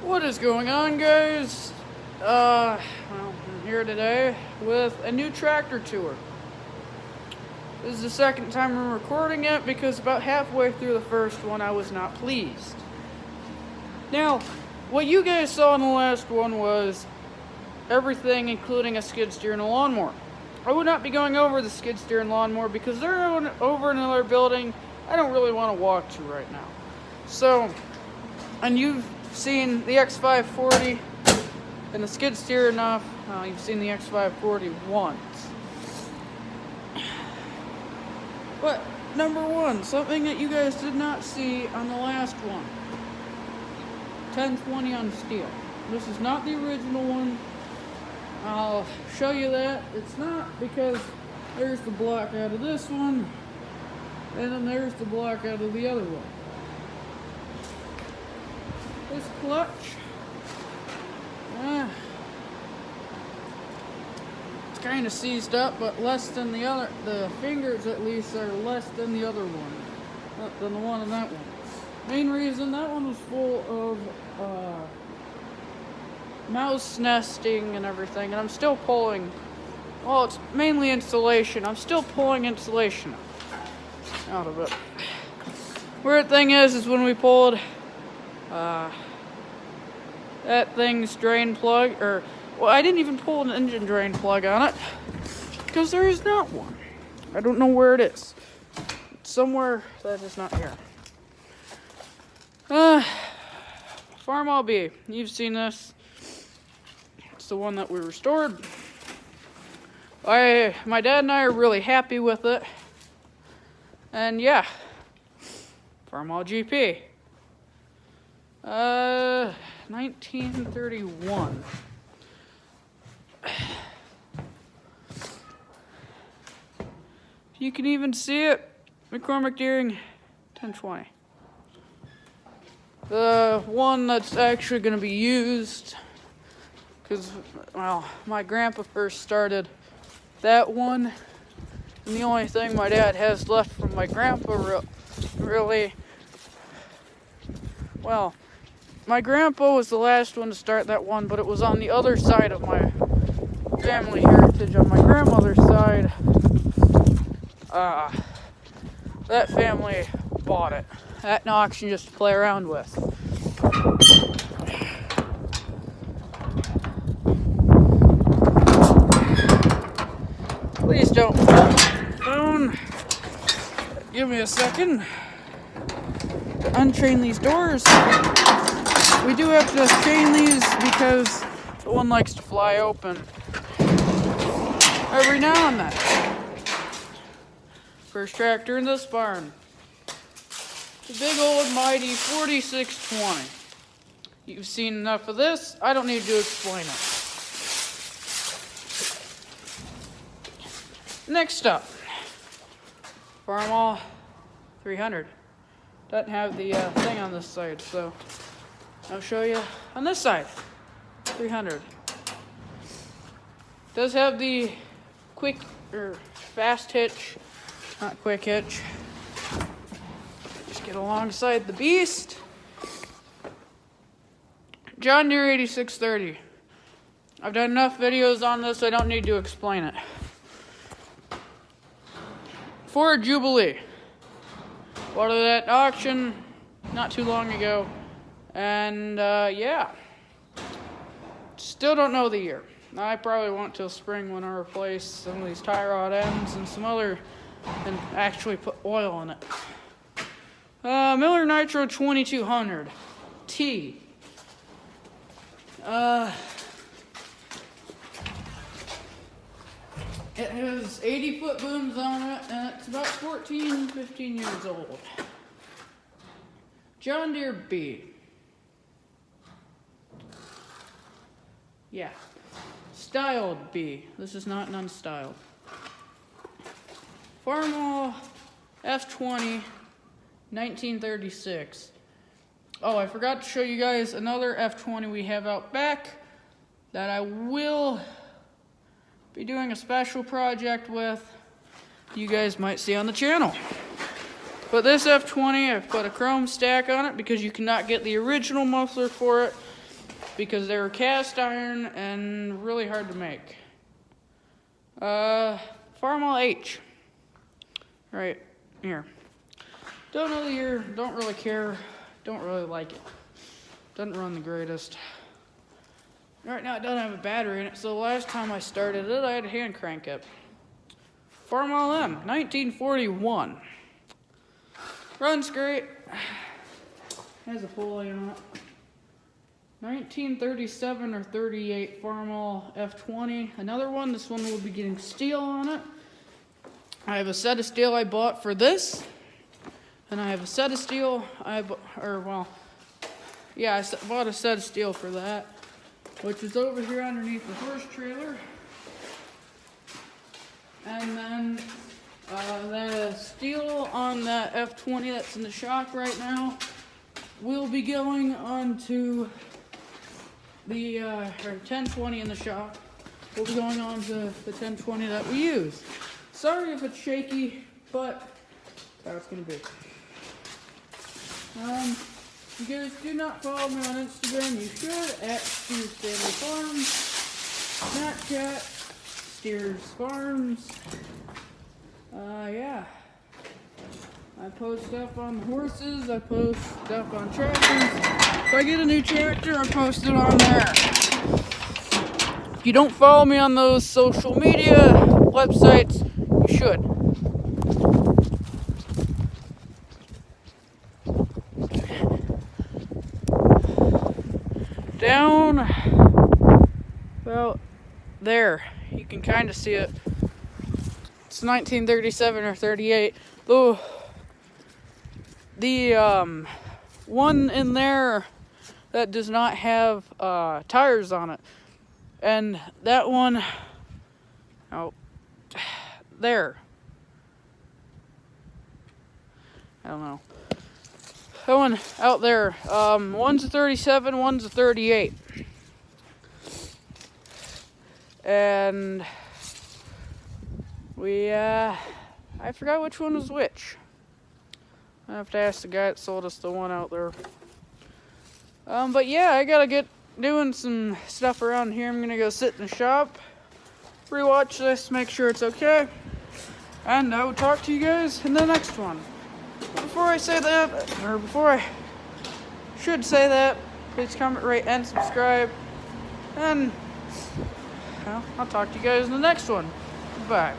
What is going on, guys? Well, I'm here today with a new tractor tour. This is the second time I'm recording it because about halfway through the first one I was not pleased. Now, what you guys saw in the last one was everything including a skid steer and a lawnmower. I would not be going over the skid steer and lawnmower because they're over in another building I don't really want to walk to right now. So, and you've seen the X540 and the skid steer enough. You've seen the X540 once. But number one, something that you guys did not see on the last one. 1020 on steel. This is not the original one. I'll show you that. It's not because there's the block out of this one, and then there's the block out of the other one. This clutch, it's kind of seized up, but less than the other. The fingers, at least, are less than the other one, than the one in that one. Main reason, that one was full of mouse nesting and everything, and I'm still pulling. Well, it's mainly insulation. I'm still pulling insulation out of it. Weird thing is when we pulled that thing's drain plug, well, I didn't even pull an engine drain plug on it because there is not one. I don't know where it is. It's somewhere that is not here. Farmall B. You've seen this. It's the one that we restored. My dad and I are really happy with it. And yeah, Farmall GP. 1931. You can even see it. McCormick Deering 1020. The one that's actually going to be used, because, well, my grandpa first started that one, and the only thing my dad has left from my grandpa really, well, my grandpa was the last one to start that one, but it was on the other side of my family heritage. On my grandmother's side, that family bought it at an auction just to play around with. Please don't pull my phone. Give me a second to unchain these doors. We do have to chain these because the one likes to fly open every now and then. First tractor in this barn. The big old mighty 4620. You've seen enough of this. I don't need to explain it. Next up, Farmall 300. Doesn't have the thing on this side, so I'll show you on this side. 300. Does have the quick or fast hitch, not quick hitch. Just get alongside the beast. John Deere 8630. I've done enough videos on this, I don't need to explain it. Ford Jubilee. Bought it at auction not too long ago. And yeah. Still don't know the year. I probably won't till spring when I replace some of these tie rod ends and some other, and actually put oil in it. Miller Nitro 2200 T. It has 80-foot booms on it, and it's about 15 years old. John Deere B. Yeah. Styled B. This is not an unstyled. Farmall F20 1936. Oh, I forgot to show you guys another F20 we have out back that I will be doing a special project with. You guys might see on the channel. But this F20, I've put a chrome stack on it because you cannot get the original muffler for it because they were cast iron and really hard to make. Farmall H. Right here. Don't know the year, don't really care, don't really like it. Doesn't run the greatest. Right now it doesn't have a battery in it, so the last time I started it, I had to hand crank it. Farmall M, 1941. Runs great. Has a pulley on it. 1937 or 38 Farmall F20. Another one. This one will be getting steel on it. I have a set of steel I bought for this, and I have a set of steel I bought a set of steel for that, which is over here underneath the horse trailer. And then the steel on that F20 that's in the shop right now will be going onto the 1020 in the shop. Will be going on to the 1020 that we use. Sorry if it's shaky, but that's how it's gonna be. If you guys do not follow me on Instagram, you should at Steers Family Farms, Snapchat, Steers Farms. Yeah. I post stuff on the horses, I post stuff on tractors. If I get a new tractor, I post it on there. If you don't follow me on those social media websites, you should. Down about there, you can kind of see it. It's 1937 or 38. Though the one in there that does not have tires on it, and that one out there, I don't know. That one out there, one's a 37, one's a 38. And I forgot which one was which. I have to ask the guy that sold us the one out there. But yeah, I gotta get doing some stuff around here. I'm gonna go sit in the shop, rewatch this, make sure it's okay, and I will talk to you guys in the next one. Before I say that, or before I should say that, please comment, rate, and subscribe. And well, I'll talk to you guys in the next one. Bye.